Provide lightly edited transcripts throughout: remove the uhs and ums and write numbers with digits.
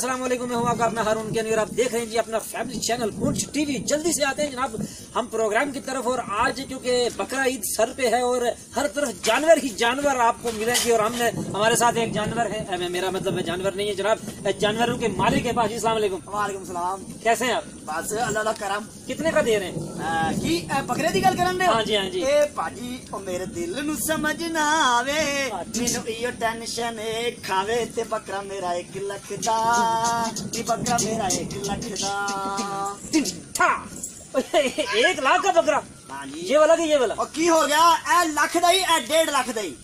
अस्सलाम वालेकुम, मैं हूं आपका अपना हारून के और आप देख रहे हैं जी अपना फैमिली चैनल पुंछ टीवी। जल्दी से आते हैं जनाब हम प्रोग्राम की तरफ। और आज क्योंकि बकरा ईद सर पे है और हर तरफ जानवर ही जानवर आपको मिलेंगे। और हमने हमारे साथ एक जानवर है, मेरा मतलब जानवर नहीं है जनाब, जानवरों के मालिक है पाजी। अस्सलाम वालेकुम। वालेकुम सलाम। कैसे हैं आप? बस अल्लाह दा करम। कितने का दे रहे हैं? की बकरे दी गल करन दे? हाँ जी, हाँ जी। ए पाजी ओ मेरे दिल नु समझ ना आवे, मेनू इयो टेंशन ए खावे ते बकरा मेरा 1 लाख दा, नी बकरा मेरा 1 लाख दा। 1 लाख का बकरा? हाँ जी। ये वाला कि ये वाला? और की हो गया? ए लाख दा ही, ए 1.5 लाख दा ही।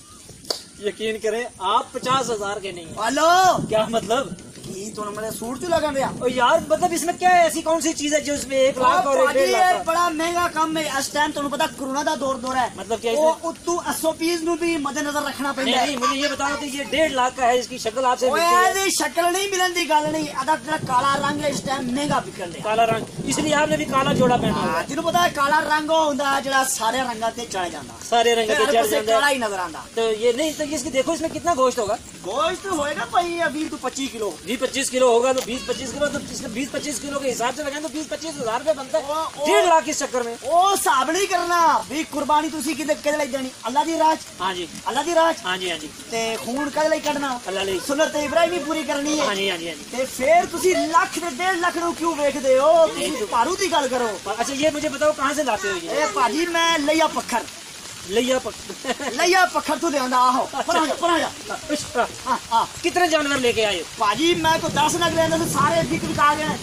यकीन करें आप 50,000 के नहीं है। हेलो क्या मतलब? की तो मेरे सूट तो लगन दिया। और यार मतलब इसमें क्या है, ऐसी कौन सी चीज है जो इसमें 1 लाख और 1.5 लाख का? बड़ा महंगा काम है इस टाइम। तुम पता कोरोना का दौर है, मतलब क्या वो उत्तू SOPs नु भी मद्देनजर रखना पैंदा है। नहीं, मुझे ये बताओ कि ये 1.5 लाख का है, इसकी शक्ल आपसे ओए मिलती है? शक्ल नहीं मिलन दी गल नहीं, अदा तेरा काला रंग है इस टाइम महंगा बिकन दे। काला रंग, इसलिए आपने भी काला जोड़ा पहना हुआ है। तेनू पता है काला रंग होंदा जेड़ा सारे रंगां ते चढ़ जांदा, सारे रंग के चढ़ जाता काला है। ही नजर आंदा। तो ये नहीं तो इसकी देखो, इसमें कितना गोश्त होगा? गोश्त होएगा भाई 20 to 25 किलो। 20-25 किलो होगा। तो 20-25 किलो, तो इसमें 20-25 किलो के हिसाब से लगाएं तो 20-25 हजार रुपए बनता है। 1.5 लाख इस चक्कर में। ओ हिसाब नहीं करना भी कुर्बानी तुसी किदे लई देनी? अल्लाह दी राज। हाँ जी, अल्लाह दी राज। हाँ जी, हाँ जी। ते खून कदे लई कढना? अल्लाह ले। सुन्नत इब्राहिमी पूरी करनी है। हाँ जी, हाँ जी, हाँ जी। ते फिर तुसी लाख ते 1.5 लाख नु क्यों वेखदे हो? तुसी पारू दी गल करो। अच्छा ये मुझे बताओ कहाँ से लाते हो ये? ए भाजी मैं लिया पत्थर लिया लिया पत्थर तू लियांदा। आहो पर जा। हां कितने जानवर लेके आए? भाजी मैं तो 10 नग लेंदा सी, सारे बिका गए।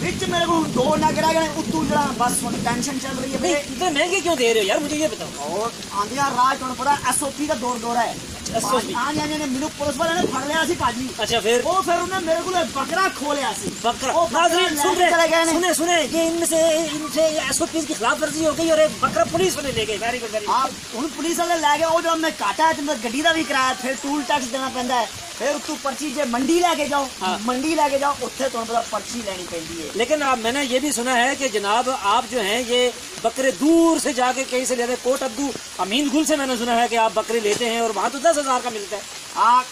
विच मेरे को 2 नग रह गए। उत्तू जड़ा बस हुन टेंशन चल रही है। नहीं इतने महंगे क्यों दे रहे हो यार, मुझे ये बताओ। और आंदिया राज तुहानू पता SOP का दौर है। SOP? हां जी, मेनू पुलिस वाले ने फड़ लिया सी भाजी। अच्छा फिर? वो फिर उन्हें मेरे को बकरा खोलिया सी। बकरा? वो नाज़रीन सुन चले गए रहे, ने। सुने ये इनसे SOP की खिलाफ वर्जी हो गई और एक बकरा पुलिस वाले ले गए। वेरी गुड, वेरी आप हुन पुलिस वाले ले गए। वो जो मैं काटा है तो गड्डी का भी किराया, फिर टूल टैक्स देना पैंदा है, फिर तू पर्ची जे मंडी लेके जाओ। हाँ। मंडी लेके जाओ, उत्थे तुहानू पता पर्ची लेनी पैंदी है। लेकिन अब मैंने ये भी सुना है कि जनाब आप जो हैं ये बकरे दूर से जाके कहीं से लेते हैं। कोट अब्दू अमीन गुल से मैंने सुना है कि आप बकरे लेते हैं और वहाँ तो 10,000 का मिलता है।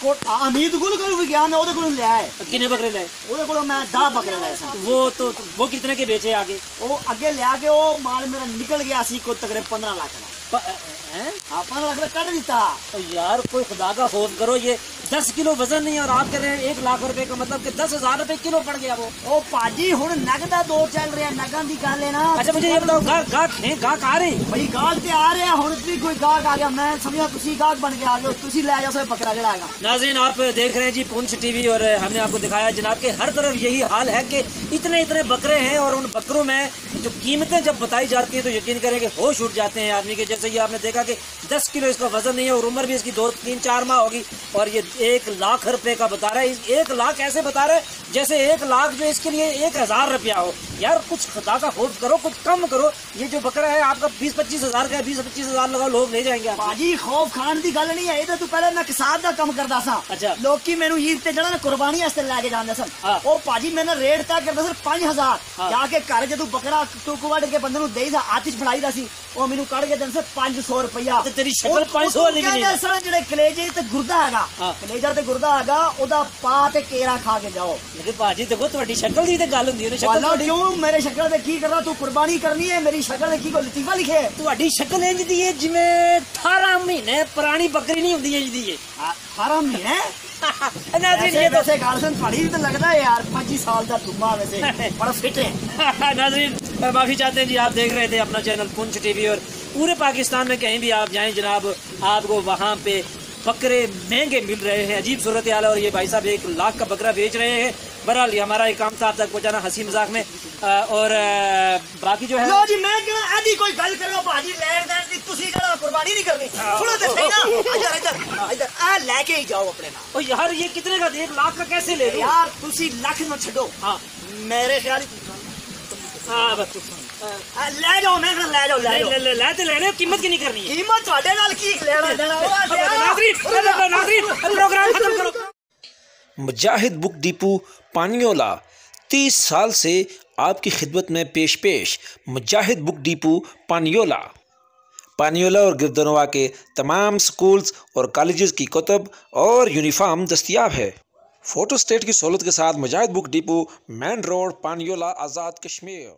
कोट अमीद गुल को भी गया, मैं ओदे कोलों लिया है। कितने बकरे लाए? ओदे कोलों मैं 10 बकरे लाए सन। वो कितने के बेचे आगे? वो अगे लिया के वो माल मेरा निकल गया सी को तकरीबन 15 लाख का। हैं? 15 लाख का कट दिता। तो यार कोई खुदा का खौफ करो, ये 10 किलो वजन नहीं और आप कह रहे हैं 1 लाख रुपए का, मतलब कि 10,000 रुपए किलो पड़ गया वो। ओ पाजी हुन नगदा दौर चल रहा है, नगन दी गल है ना। अच्छा मुझे ये बताओ, गाहक आ रहे हैं? भाई गाहक ते आ रहे हैं। हुन भी कोई गाहक आ गया, मैं समझा तुसी गाहक बन के आ गए हो, तुसी ले जाओ बकरा जड़ा आएगा। नाज़रीन आप देख रहे हैं जी पुंछ टीवी और हमने आपको दिखाया जनाब के हर तरफ यही हाल है कि इतने बकरे हैं और उन बकरों में जो कीमतें जब बताई जाती है तो यकीन करें कि होश उठ जाते हैं आदमी के। जैसे ये आपने देखा कि 10 किलो इसका वजन नहीं है और उम्र भी इसकी 2-3-4 माह होगी और ये 1 लाख रुपए का बता रहा है। 1 लाख ऐसे बता रहा है जैसे 1 लाख जो इसके लिए 1,000 रुपया हो। यार कुछ खुदा का खौफ करो, कुछ कम करो। ये जो बकरा है आपका 20-25 हजार का है, 20-25 हजार लगाओ, लोग ले जाएंगे। पाजी खौफ खान दी गल नहीं है। इधर तू पहले मैं किसाब दा काम करदा सा। अच्छा। लोग की मेनू ईद ते जड़ा ना कुर्बानी वास्ते लेके जांदे सन। ओ पाजी मैंने रेट तय करदा सर 5,000। जाके घर जदू बकरा टुक वड़ के बंदे नु देई सा हाथ च फड़ाई दा सी, ओ मेनू कड़ के देन से 500 रुपया। तो तेरी शक्ल 500 वाली भी नहीं है। सर जेड़े कलेजे ते गुर्दा हैगा, कलेजा ते गुर्दा हैगा, ओदा पा ते केरा खा के जाओ। लेकिन भाजी देखो तुम्हारी शक्ल दी ते गल हुंदी है। शक्ल क्यों मेरे शक्ल ते की करना? तू कुर्बानी करनी है, मेरी शक्ल ते की कोई लतीफा लिखे है? तुम्हारी शक्ल इंज दी है जिवें 18 महीने पुरानी बकरी नहीं हुंदी इंज दी है। 18 महीने? नाज़रीन ये तो वैसे गार्डन पड़ी भी तो लगता है यार 25 साल का तुम्बा, वैसे बड़ा फिट है। नाज़रीन माफी चाहते हैं जी, आप देख रहे थे अपना चैनल पुंछ टीवी और पूरे पाकिस्तान में कहीं भी आप जाएं जनाब आपको वहाँ पे बकरे महंगे मिल रहे हैं। अजीब सूरत हाल है और ये भाई साहब 1 लाख का बकरा बेच रहे हैं। बहरहाल हमारा एक काम था आप तक पहुंचाना हंसी मजाक में और बाकी जो है लो जी मैं कहना आदि कोई गल करो भाजी लेन देन दी, तुसी जरा कुर्बानी नहीं करनी। सुनो ते सही ना, इधर आ लेके ही जाओ अपने नाल। ओ यार ये कितने का? 1 लाख का कैसे ले लो यार तुसी लाख न छड़ो। हां मेरे ख्याल हां बस ले जाओ, मैं कहना ले जाओ ले कीमत की नहीं करनी है। कीमत ਤੁਹਾਡੇ ਨਾਲ ਕੀ ਲੈਣਾ ਦੇਣਾ? नाज़रीन प्रोग्राम खत्म करो। मुजाहिद बुक डिपो पानियोला 30 साल से आपकी खिदमत में पेश मुजाहिद बुक डिपो पानियोला। पानियोला और गिरदनवा के तमाम स्कूल्स और कॉलेजेस की कुतुब और यूनिफॉर्म दस्तयाब है। फोटो स्टेट की सहूलत के साथ मुजाहिद book depot, main road, पानियोला, Azad Kashmir.